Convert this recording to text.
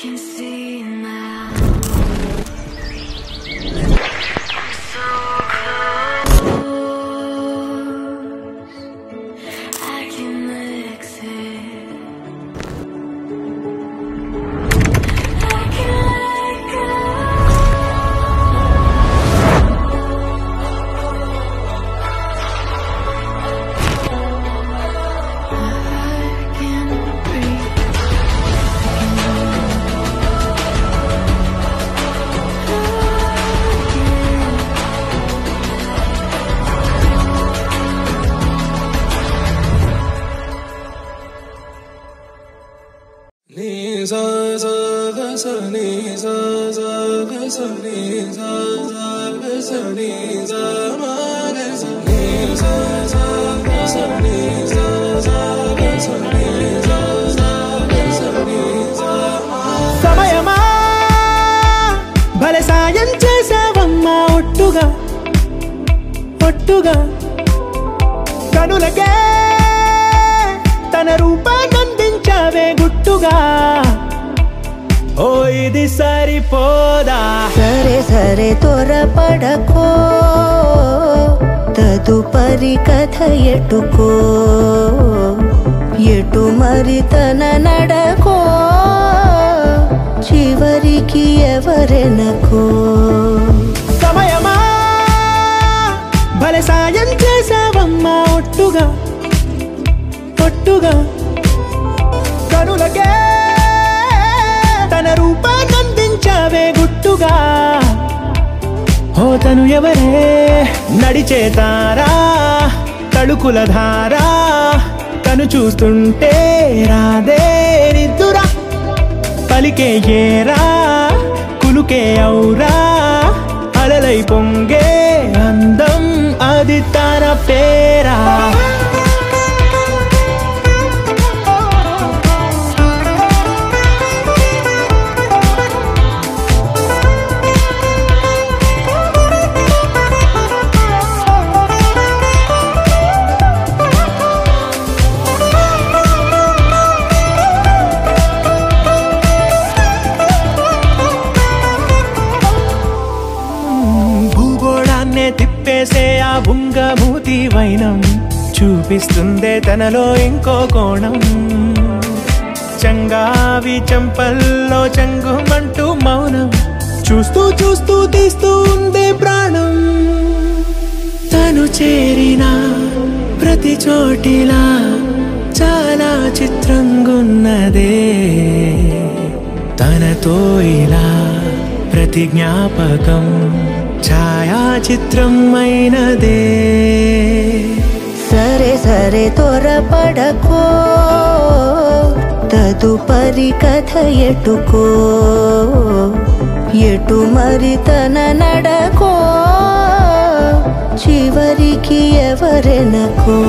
can see now. I'm so close. I can exit. I can let go. సమయమా భలే సాయం చేసావమ్మా ఒట్టుగా ఒట్టుగా కనులకే తన రూపాన్నందించావే గుట్టుగా ఓ ఇది సరిపోదా సరే సరే త్వరపడకో తదుపరి కథ ఎటుకో ఎటు మరి తన నడకో చివరికి ఎవరెనకో సమయమా భలే సాయం చేసావమ్మా ఒట్టుగా ఒట్టుగా కనులకే తన రూపాన్నందించావే గుట్టుగా ఓ తను ఎవరే నడిచే తారా తళుకుల ధారా తను చూస్తుంటే రాదే నిద్దురా పలికే ఏరా కులుకే ఔరా అలలై పొంగే అందం అది తన పేరా తిప్పేసే ఆ బుంగమూతి వైనం చూపిస్తుందే తనలో ఇంకో కోణం చంగావి చంపల్లో చంగుమంటూ మౌనం చూస్తూ చూస్తూ తీస్తూ ఉందే ప్రాణం తను చేరిన ప్రతి చోటిలా చాలా చిత్రంగున్నదే తనతో ఇలా ప్రతి జ్ఞాపకం ఛాయాచిత్రం అయినదే సరే సరే త్వరపడకో తదుపరి కథ ఎటుకో ఎటు మరి తన నడకో చివరికి ఎవరెనకో